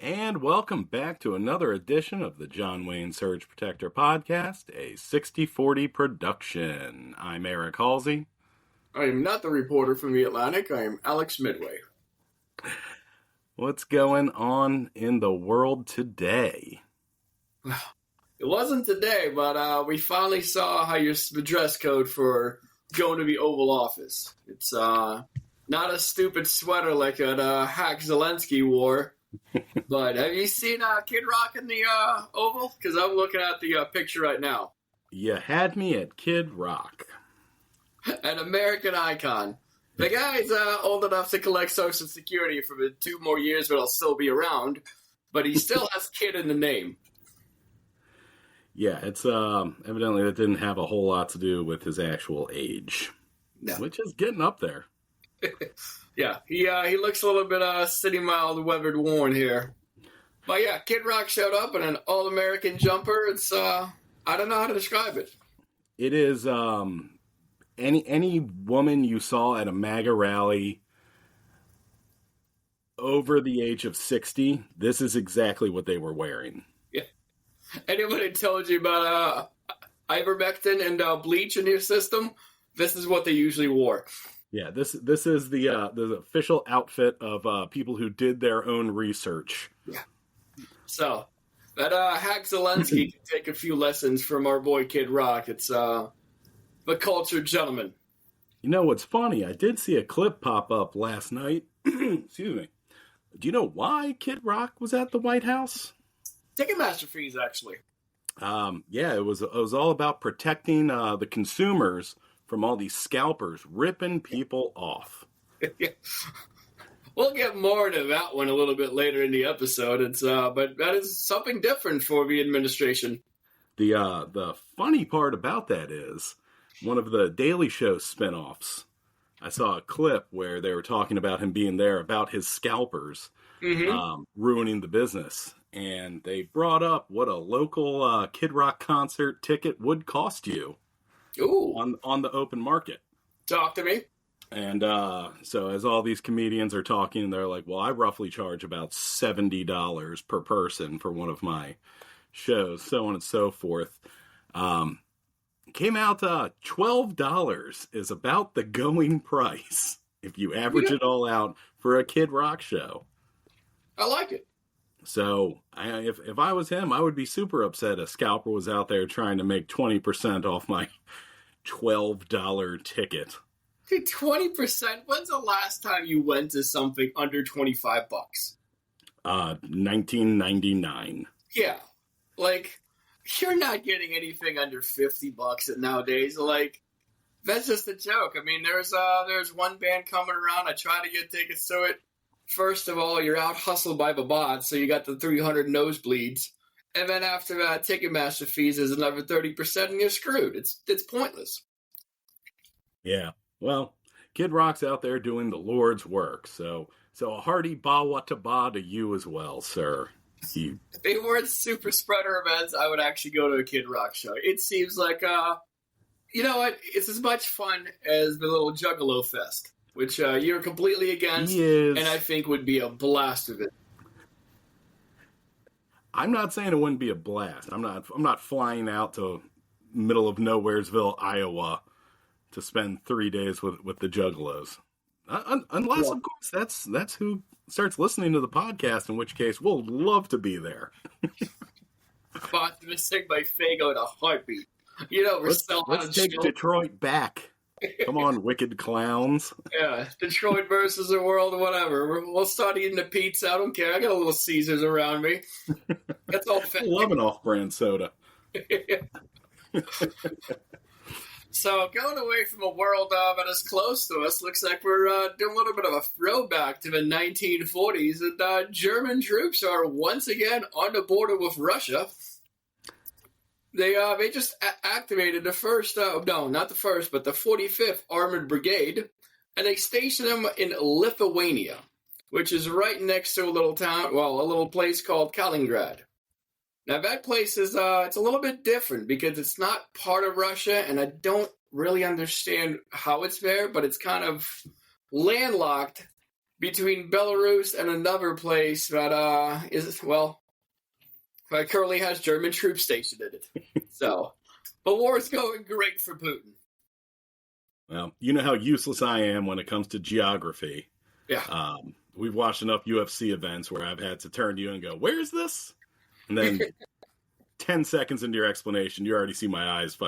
And welcome back to another edition of the John Wayne Surge Protector Podcast, a 60/40 production. I'm Eric Halsey. I am not the reporter from the Atlantic. I am Alex Midway. What's going on in the world today? It wasn't today, but we finally saw how the dress code for going to the Oval Office. It's not a stupid sweater like a hack Zelensky wore. But have you seen Kid Rock in the Oval? Because I'm looking at the picture right now. You had me at Kid Rock. An American icon. The guy's old enough to collect Social Security for 2 more years, but he'll still be around. But he still has kid in the name. Yeah, it's evidently that didn't have a whole lot to do with his actual age, which is getting up there. Yeah, he looks a little bit city mild, weathered, worn here. But yeah, Kid Rock showed up in an all-American jumper. It's I don't know how to describe it. It is any woman you saw at a MAGA rally over the age of 60, this is exactly what they were wearing. Yeah. Anybody told you about ivermectin and bleach in your system? This is what they usually wore. Yeah, this is the official outfit of people who did their own research. Yeah. So that hack Zelensky can take a few lessons from our boy Kid Rock. It's the cultured gentleman. You know what's funny? I did see a clip pop up last night. Excuse me. Do you know why Kid Rock was at the White House? Ticketmaster fees, actually. Yeah, it was all about protecting the consumers from all these scalpers ripping people off. We'll get more into that one a little bit later in the episode. It's but that is something different for the administration. The funny part about that is one of the Daily Show spinoffs. I saw a clip where they were talking about him being there, about his scalpers ruining the business. And they brought up what a local Kid Rock concert ticket would cost you. Ooh. On the open market. Talk to me. And so as all these comedians are talking, they're like, well, I roughly charge about $70 per person for one of my shows, so on and so forth. Came out $12 is about the going price if you average it all out for a Kid Rock show. I like it. So if I was him, I would be super upset a scalper was out there trying to make 20% off my $12 ticket. Dude, 20%? When's the last time you went to something under $25? 1999. Yeah. Like, you're not getting anything under $50 nowadays. Like, that's just a joke. I mean, there's one band coming around. I try to get tickets to it. First of all, you're out hustled by the bots, so you got the 300 nosebleeds. And then after that, Ticketmaster fees is another 30%, and you're screwed. It's pointless. Yeah. Well, Kid Rock's out there doing the Lord's work. So a hearty ba-wa-ta-ba to you as well, sir. If they weren't super spreader events, I would actually go to a Kid Rock show. It seems like, you know what? It's as much fun as the little Juggalo Fest, which you're completely against, and I think would be a blast of it. I'm not saying it wouldn't be a blast. I'm not flying out to middle of Nowheresville, Iowa, to spend 3 days with the Juggalos. Unless, of course, that's who starts listening to the podcast, in which case we'll love to be there. Optimistic by Fago in a heartbeat. You know, let's take Detroit back. Come on, wicked clowns. Yeah, Detroit versus the world, whatever. We'll start eating the pizza. I don't care. I got a little Caesars around me. That's all. I love an off-brand soda. So going away from a world that is close to us, looks like we're doing a little bit of a throwback to the 1940s, and German troops are once again on the border with Russia. They just activated the first, no, not the first, but the 45th Armored Brigade, and they stationed them in Lithuania, which is right next to a little place called Kaliningrad. Now, that place is, it's a little bit different because it's not part of Russia, and I don't really understand how it's there, but it's kind of landlocked between Belarus and another place that currently has German troops stationed in it. So the war's going great for Putin. Well, you know how useless I am when it comes to geography. Yeah. We've watched enough UFC events where I've had to turn to you and go, "Where's this?" And then 10 seconds into your explanation, you already see my eyes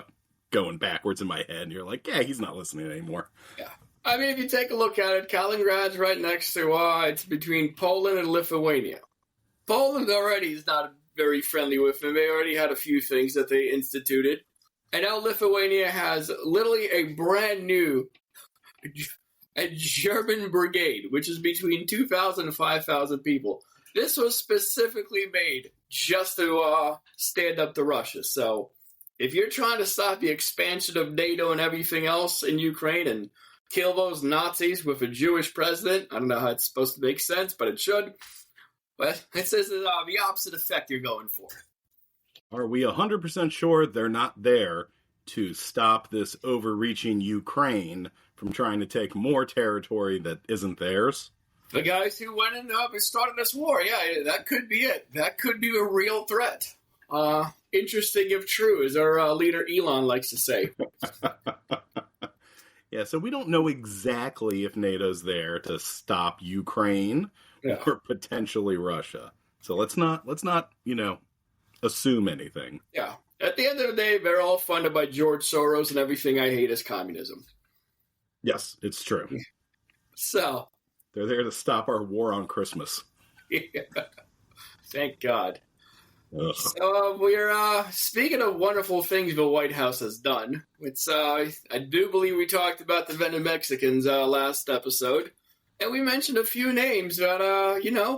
going backwards in my head, and you're like, "Yeah, he's not listening anymore." Yeah. I mean, if you take a look at it, Kaliningrad's right next to, it's between Poland and Lithuania. Poland already is not very friendly with them. They already had a few things that they instituted. And now Lithuania has literally a brand new a German brigade, which is between 2,000 and 5,000 people. This was specifically made just to stand up to Russia. So if you're trying to stop the expansion of NATO and everything else in Ukraine and kill those Nazis with a Jewish president, I don't know how it's supposed to make sense, but it should. But it says the opposite effect you're going for. Are we 100% sure they're not there to stop this overreaching Ukraine from trying to take more territory that isn't theirs? The guys who went in and started this war, yeah, that could be it. That could be a real threat. Interesting if true, as our leader Elon likes to say. Yeah, so we don't know exactly if NATO's there to stop Ukraine or potentially Russia. So let's not, assume anything. Yeah. At the end of the day, they're all funded by George Soros, and everything I hate is communism. Yes, it's true. So they're there to stop our war on Christmas. Yeah. Thank God. Ugh. So we're speaking of wonderful things the White House has done. It's I do believe we talked about the Venom Mexicans last episode, and we mentioned a few names that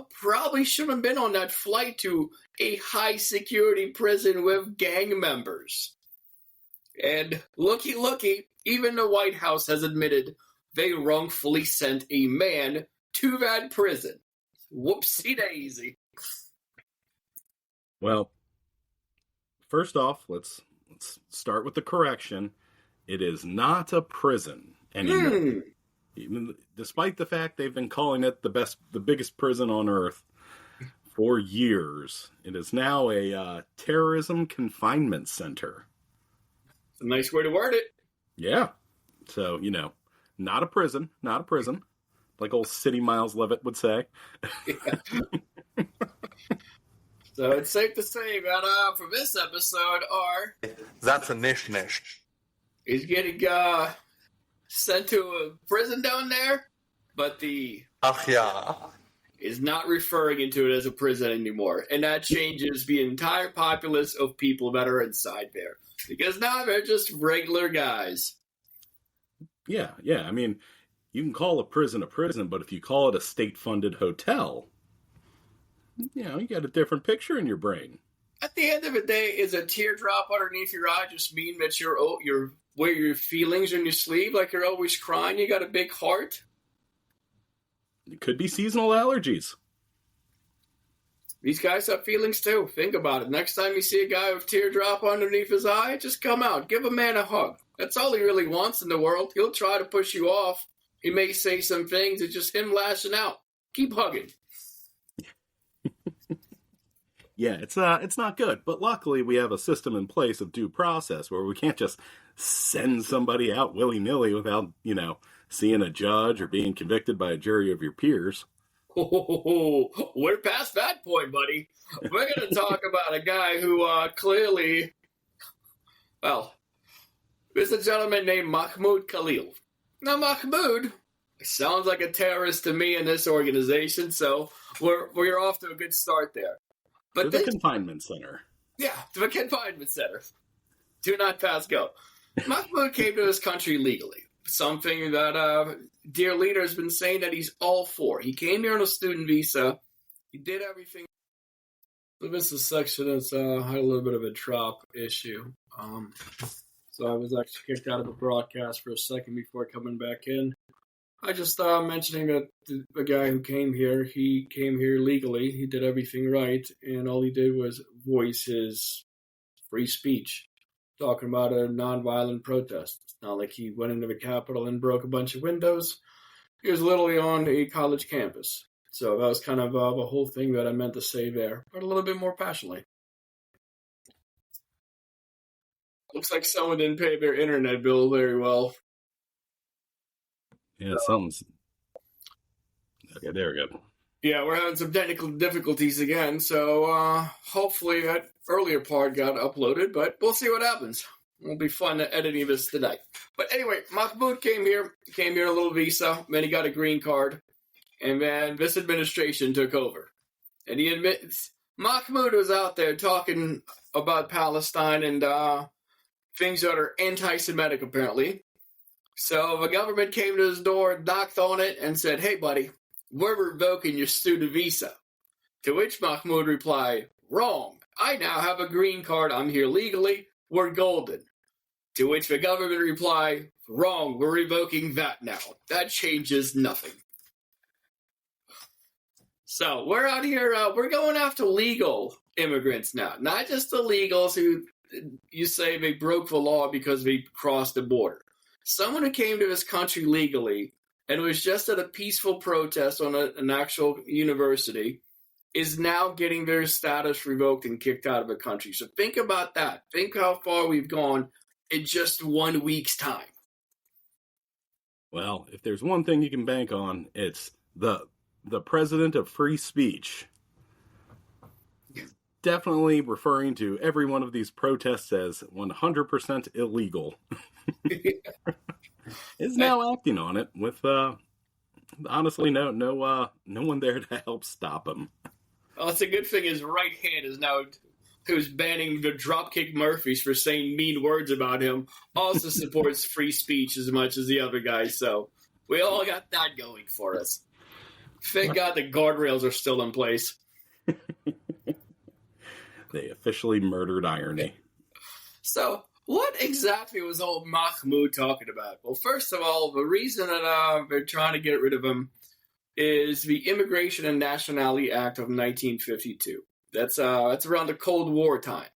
probably shouldn't have been on that flight to a high security prison with gang members. And looky, even the White House has admitted they wrongfully sent a man to that prison. Whoopsie daisy. Well, first off, let's start with the correction. It is not a prison anymore. Even despite the fact they've been calling it the biggest prison on earth for years, it is now a terrorism confinement center. It's a nice way to word it. Yeah. So, not a prison, like old City Miles Levitt would say. Yeah. So it's safe to say that for this episode, That's a nish. He's getting sent to a prison down there, but the Ach ja. is not referring into it as a prison anymore. And that changes the entire populace of people that are inside there. Because now they're just regular guys. Yeah. I mean, you can call a prison, but if you call it a state-funded hotel, you got a different picture in your brain. At the end of the day, is a teardrop underneath your eye just mean that you're wear your feelings in your sleeve like you're always crying? You got a big heart? It could be seasonal allergies. These guys have feelings too. Think about it. Next time you see a guy with a teardrop underneath his eye, just come out. Give a man a hug. That's all he really wants in the world. He'll try to push you off. He may say some things. It's just him lashing out. Keep hugging. Yeah, it's not good. But luckily, we have a system in place of due process where we can't just send somebody out willy-nilly without, seeing a judge or being convicted by a jury of your peers. Oh, we're past that point, buddy. We're going to talk about a guy who clearly, there's a gentleman named Mahmoud Khalil. Now, Mahmoud sounds like a terrorist to me in this organization, so we're off to a good start there. But to the confinement center. Yeah, to the confinement center. Do not pass go. Mahmoud came to this country legally. Something that dear leader has been saying that he's all for. He came here on a student visa. He did everything. This is a section that's had a little bit of a drop issue. So I was actually kicked out of the broadcast for a second before coming back in. I just mentioning that the guy who came here, he came here legally. He did everything right, and all he did was voice his free speech, talking about a nonviolent protest. It's not like he went into the Capitol and broke a bunch of windows. He was literally on a college campus. So that was kind of the whole thing that I meant to say there, but a little bit more passionately. Looks like someone didn't pay their internet bill very well. Yeah, something's... Okay, there we go. Yeah, we're having some technical difficulties again, so hopefully that earlier part got uploaded, but we'll see what happens. It'll be fun editing this tonight. But anyway, Mahmoud came here on a little visa, then he got a green card, and then this administration took over. And he admits, Mahmoud was out there talking about Palestine and things that are anti-Semitic, apparently. So the government came to his door, knocked on it, and said, "Hey, buddy, we're revoking your student visa." To which Mahmoud replied, "Wrong. I now have a green card. I'm here legally. We're golden." To which the government replied, "Wrong. We're revoking that now. That changes nothing." So we're out here, we're going after legal immigrants now. Not just the illegals who you say they broke the law because they crossed the border. Someone who came to this country legally and was just at a peaceful protest on an actual university is now getting their status revoked and kicked out of the country. So think about that. Think how far we've gone in just 1 week's time. Well, if there's one thing you can bank on, it's the president of free speech. Definitely referring to every one of these protests as 100% illegal. Is now acting on it with honestly no one there to help stop him. Well, it's a good thing his right hand is now who's banning the Dropkick Murphys for saying mean words about him also supports free speech as much as the other guys. So we all got that going for us. Thank God the guardrails are still in place. They officially murdered irony. So, what exactly was old Mahmoud talking about? Well, first of all, the reason that they're trying to get rid of him is the Immigration and Nationality Act of 1952. That's around the Cold War time.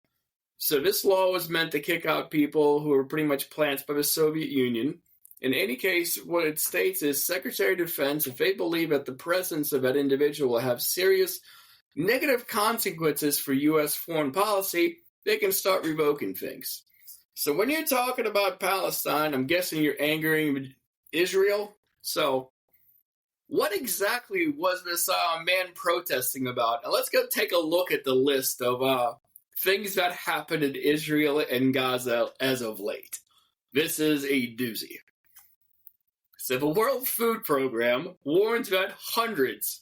So this law was meant to kick out people who were pretty much plants by the Soviet Union. In any case, what it states is Secretary of Defense, if they believe that the presence of that individual will have serious negative consequences for U.S. foreign policy, they can start revoking things. So when you're talking about Palestine, I'm guessing you're angering Israel. So what exactly was this man protesting about? And let's go take a look at the list of things that happened in Israel and Gaza as of late. This is a doozy. So the World Food Program warns that hundreds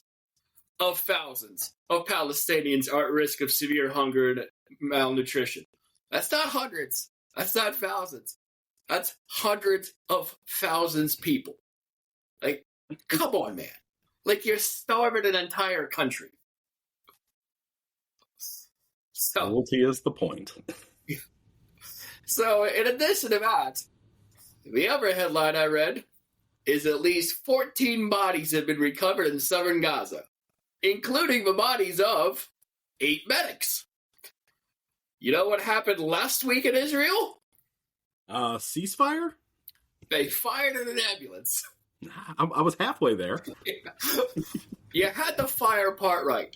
of thousands of Palestinians are at risk of severe hunger and malnutrition. That's not hundreds. That's not thousands. That's hundreds of thousands of people. Like, come on, man. Like, you're starving an entire country. So, Cruelty is the point. So, in addition to that, the other headline I read is at least 14 bodies have been recovered in southern Gaza, including the bodies of 8 medics. You know what happened last week in Israel? Ceasefire? They fired at an ambulance. I was halfway there. You had the fire part right.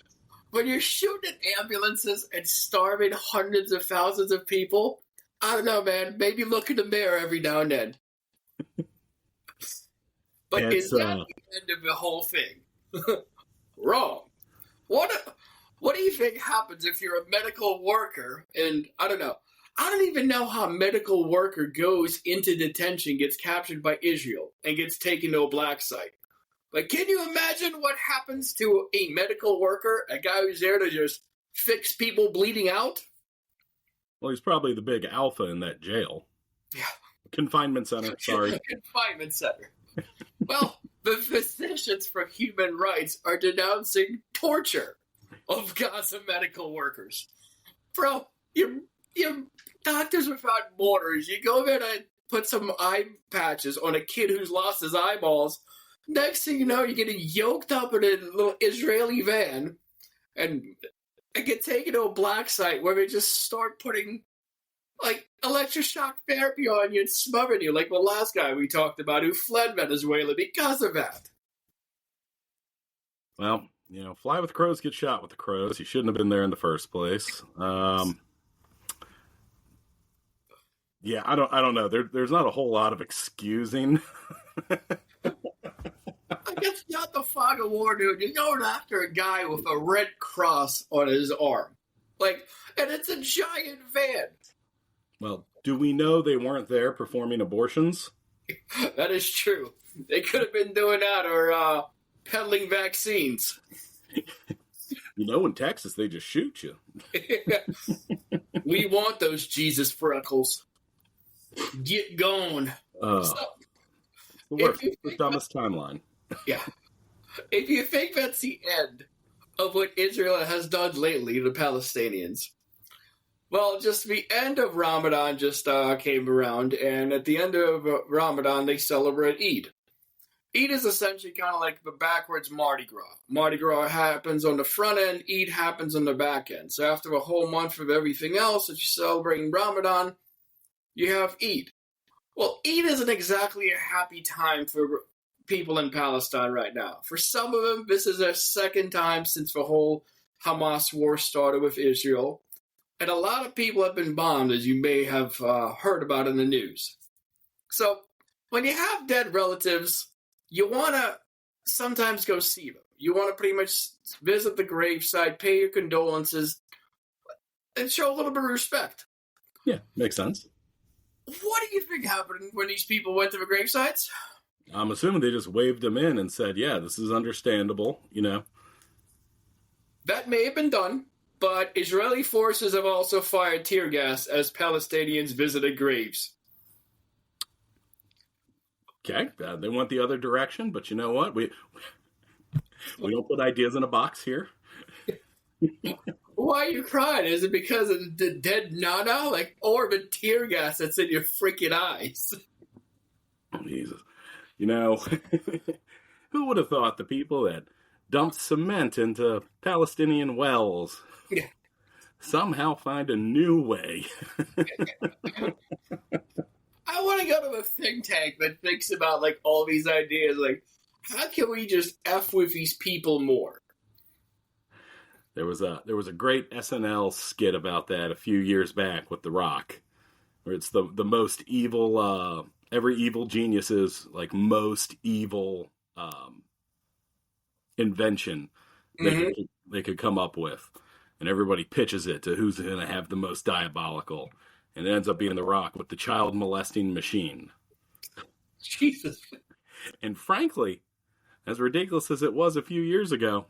When you're shooting at ambulances and starving hundreds of thousands of people, I don't know, man. Maybe look in the mirror every now and then. But is that the end of the whole thing? Wrong. What do you think happens if you're a medical worker and, I don't know, I don't even know how a medical worker goes into detention, gets captured by Israel, and gets taken to a black site. But can you imagine what happens to a medical worker, a guy who's there to just fix people bleeding out? Well, he's probably the big alpha in that jail. Yeah. Confinement center, sorry. Confinement center. Well, the Physicians for Human Rights are denouncing torture of Gaza medical workers. Bro, you're Doctors Without Borders. You go there to put some eye patches on a kid who's lost his eyeballs. Next thing you know, you're getting yoked up in a little Israeli van and get taken to a black site where they just start putting like electroshock therapy on you and smothering you, like the last guy we talked about who fled Venezuela because of that. Well, fly with crows, get shot with the crows. You shouldn't have been there in the first place. Yeah, I don't know. There's not a whole lot of excusing. I guess not the fog of war, dude. You're going after a guy with a red cross on his arm. And it's a giant van. Well, do we know they weren't there performing abortions? That is true. They could have been doing that or peddling vaccines. In Texas, they just shoot you. We want those Jesus freckles. Get going. The worst, the dumbest timeline. Yeah. If you think that's the end of what Israel has done lately to the Palestinians, well, just the end of Ramadan just came around, and at the end of Ramadan, they celebrate Eid. Eid is essentially kind of like the backwards Mardi Gras. Mardi Gras happens on the front end, Eid happens on the back end. So after a whole month of everything else that you're celebrating Ramadan, you have Eid. Well, Eid isn't exactly a happy time for people in Palestine right now. For some of them, this is their second time since the whole Hamas war started with Israel. And a lot of people have been bombed, as you may have heard about in the news. So when you have dead relatives, you want to sometimes go see them. You want to pretty much visit the gravesite, pay your condolences, and show a little bit of respect. Yeah, makes sense. What do you think happened when these people went to the gravesites? I'm assuming they just waved them in and said, yeah, this is understandable, That may have been done, but Israeli forces have also fired tear gas as Palestinians visited graves. Okay, they went the other direction, but you know what? We don't put ideas in a box here. Why are you crying? Is it because of the dead Nana? Or the tear gas that's in your freaking eyes? Jesus. Who would have thought the people that dumped cement into Palestinian wells somehow find a new way? I want to go to a think tank that thinks about all these ideas. How can we just F with these people more? There was a great SNL skit about that a few years back with The Rock, where it's the most evil, every evil genius's most evil invention they could come up with, and everybody pitches it to who's going to have the most diabolical, and it ends up being The Rock with the child molesting machine. Jesus. And frankly, as ridiculous as it was a few years ago,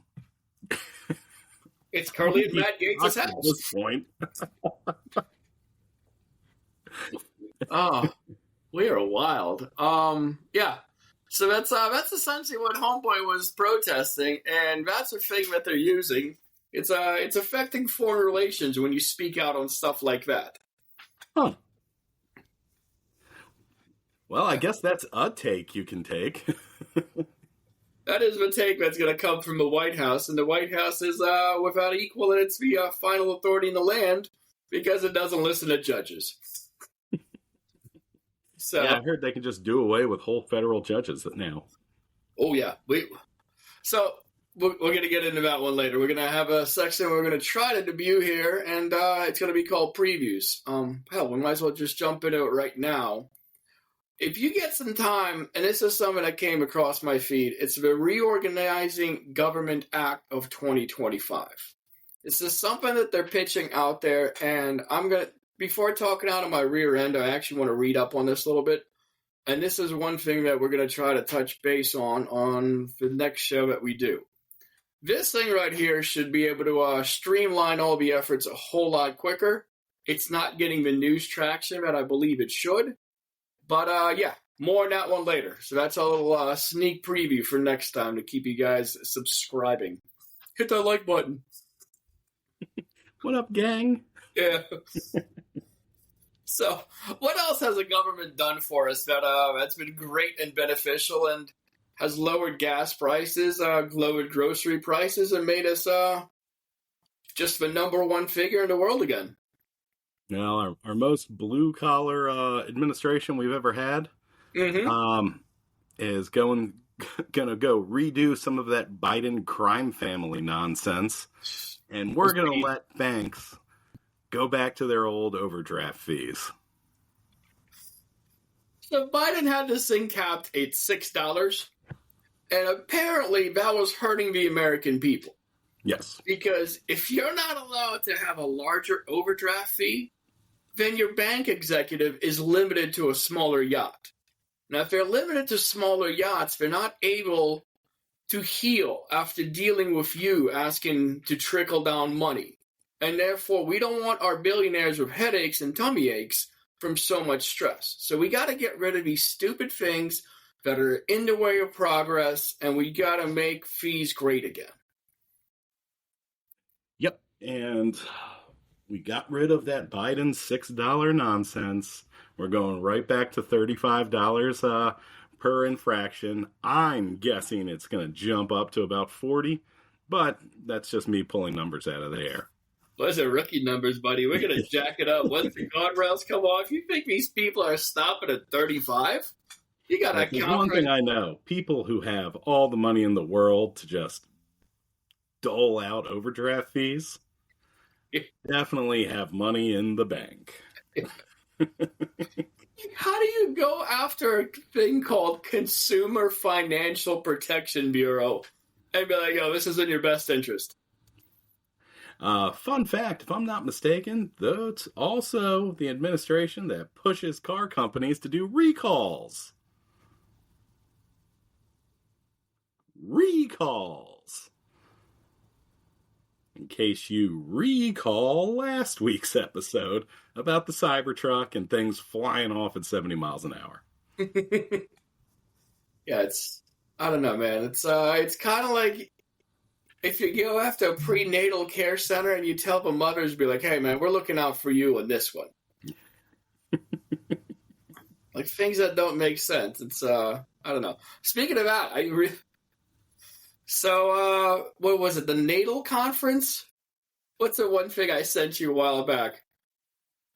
it's currently at Matt Gates' house. At this point. Oh, we are wild. Yeah. So that's essentially what Homeboy was protesting, and that's the thing that they're using. It's affecting foreign relations when you speak out on stuff like that. Huh. Well, I guess that's a take you can take. That is the take that's going to come from the White House, and the White House is without equal, and it's the final authority in the land because it doesn't listen to judges. So yeah, I heard they can just do away with whole federal judges now. Oh yeah, so we're going to get into that one later. We're going to have a section we're going to try to debut here, and it's going to be called previews. Hell, we might as well just jump into it right now. If you get some time, and this is something that came across my feed, it's the Reorganizing Government Act of 2025. This is something that they're pitching out there, and before talking out of my rear end, I actually want to read up on this a little bit. And this is one thing that we're going to try to touch base on the next show that we do. This thing right here should be able to streamline all the efforts a whole lot quicker. It's not getting the news traction that I believe it should. But, yeah, more on that one later. So that's a little sneak preview for next time to keep you guys subscribing. Hit that like button. What up, gang? Yeah. So, what else has the government done for us that's been great and beneficial and has lowered gas prices, lowered grocery prices, and made us just the number one figure in the world again? Well, our most blue-collar administration we've ever had is going gonna go redo some of that Biden crime family nonsense, and we're gonna let banks go back to their old overdraft fees. So Biden had this thing capped at $6, and apparently that was hurting the American people. Yes. Because if you're not allowed to have a larger overdraft fee, then your bank executive is limited to a smaller yacht. Now, if they're limited to smaller yachts, they're not able to heal after dealing with you asking to trickle down money. And therefore, we don't want our billionaires with headaches and tummy aches from so much stress. So we got to get rid of these stupid things that are in the way of progress, and we got to make fees great again. Yep. And we got rid of that Biden $6 nonsense. We're going right back to $35 per infraction. I'm guessing it's going to jump up to about 40, but that's just me pulling numbers out of the air. Those are rookie numbers, buddy. We're going to jack it up. Once the guardrails come off, you think these people are stopping at 35? You got to count. One thing I know, people who have all the money in the world to just dole out overdraft fees definitely have money in the bank. How do you go after a thing called Consumer Financial Protection Bureau and be like, oh, this is in your best interest? Fun fact, if I'm not mistaken, that's also the administration that pushes car companies to do recalls. Recalls. In case you recall last week's episode about the Cybertruck and things flying off at 70 miles an hour. Yeah, I don't know, man. It's kind of like if you go after a prenatal care center and you tell the mothers, be like, hey, man, we're looking out for you in this one. Like things that don't make sense. It's, I don't know. Speaking of that, what was it? The natal conference? What's the one thing I sent you a while back?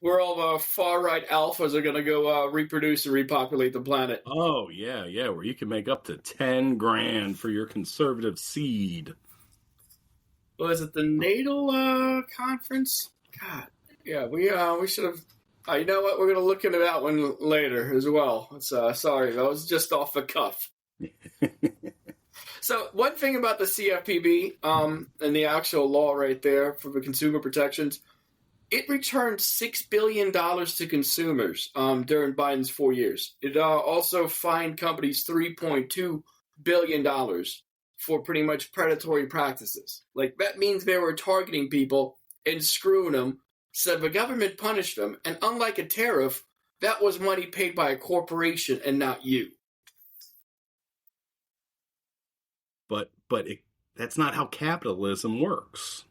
Where all the far-right alphas are going to go reproduce and repopulate the planet. Oh, yeah, where you can make up to $10,000 for your conservative seed. Was it the natal conference? God, yeah, we should have. You know what? We're going to look into that one later as well. It's, sorry, that was just off the cuff. So one thing about the CFPB and the actual law right there for the consumer protections, it returned $6 billion to consumers during Biden's 4 years. It also fined companies $3.2 billion for pretty much predatory practices. Like, that means they were targeting people and screwing them, so the government punished them. And unlike a tariff, that was money paid by a corporation and not you. But that's not how capitalism works.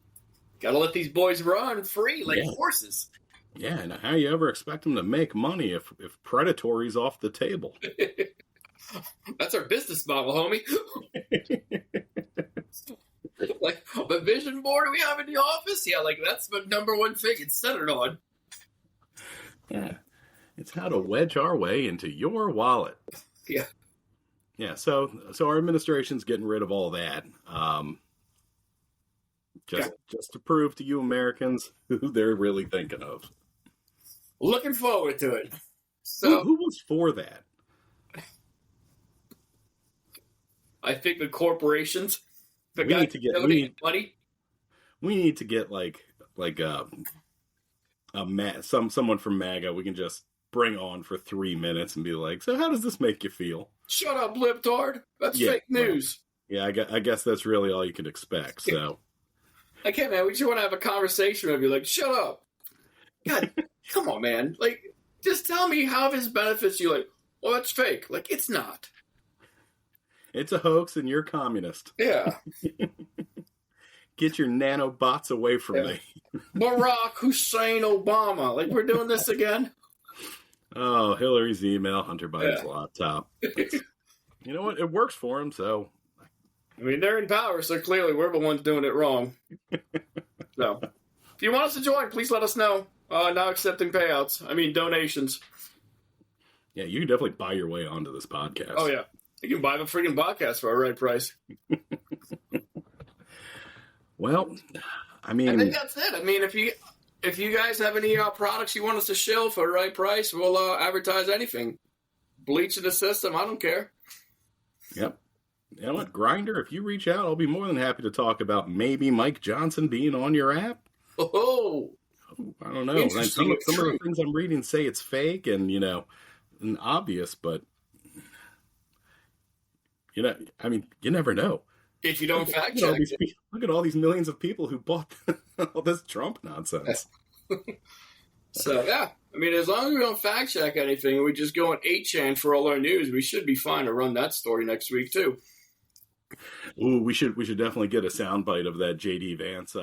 Gotta let these boys run free like horses. Yeah, and how you ever expect them to make money if predatory's off the table? That's our business model, homie. Like the vision board we have in the office? Yeah, like that's the number one thing it's centered on. Yeah. It's how to wedge our way into your wallet. Yeah. Yeah, so our administration's getting rid of all that. Just to prove to you Americans who they're really thinking of. Looking forward to it. So who was for that? I think the corporations. We need to get money. We need to get someone from MAGA we can just bring on for 3 minutes and be like, so how does this make you feel? Shut up, libtard. That's fake news. Well, I guess that's really all you can expect. So, okay, man, we just want to have a conversation with you. Like, shut up. God, come on, man. Like, just tell me how this benefits you. Like, well, that's fake. Like, it's not. It's a hoax, and you're communist. Yeah. Get your nanobots away from me. Barack Hussein Obama. Like, we're doing this again? Oh, Hillary's email, Hunter Biden's laptop. You know what? It works for him, so. I mean, they're in power, so clearly we're the ones doing it wrong. So, if you want us to join, please let us know. Now accepting payouts. I mean, donations. Yeah, you can definitely buy your way onto this podcast. Oh, yeah. You can buy the freaking podcast for a right price. Well, I I mean, think that's it. I mean, if you guys have any products you want us to shill for a right price, we'll advertise anything. Bleach in the system, I don't care. yep. You know what, Grinder, if you reach out, I'll be more than happy to talk about maybe Mike Johnson being on your app. Oh, I don't know. Some Interesting. of the things I'm reading say it's fake and, and obvious, but, I mean, you never know. if you don't fact Look at all check these it. people- look at all these millions of people who bought all this Trump nonsense. So, yeah. I mean, as long as we don't fact check anything, we just go on 8chan for all our news, we should be fine to run that story next week, too. Ooh, we should definitely get a soundbite of that JD Vance.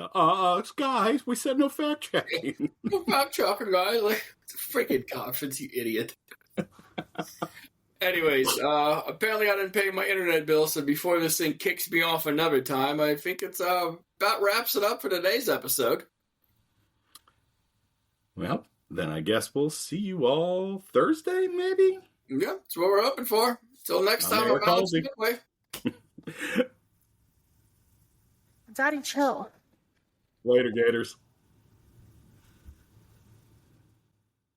Guys, we said no fact checking. No fact checker, guys. Like, it's a freaking conference, you idiot. Anyways, apparently I didn't pay my internet bill, so before this thing kicks me off another time, I think it's about wraps it up for today's episode. Well, then I guess we'll see you all Thursday, maybe? Yeah, that's what we're hoping for. Till next I'm time, Eric I'm Alex Halsey. Midway. Daddy, chill. Later, Gators.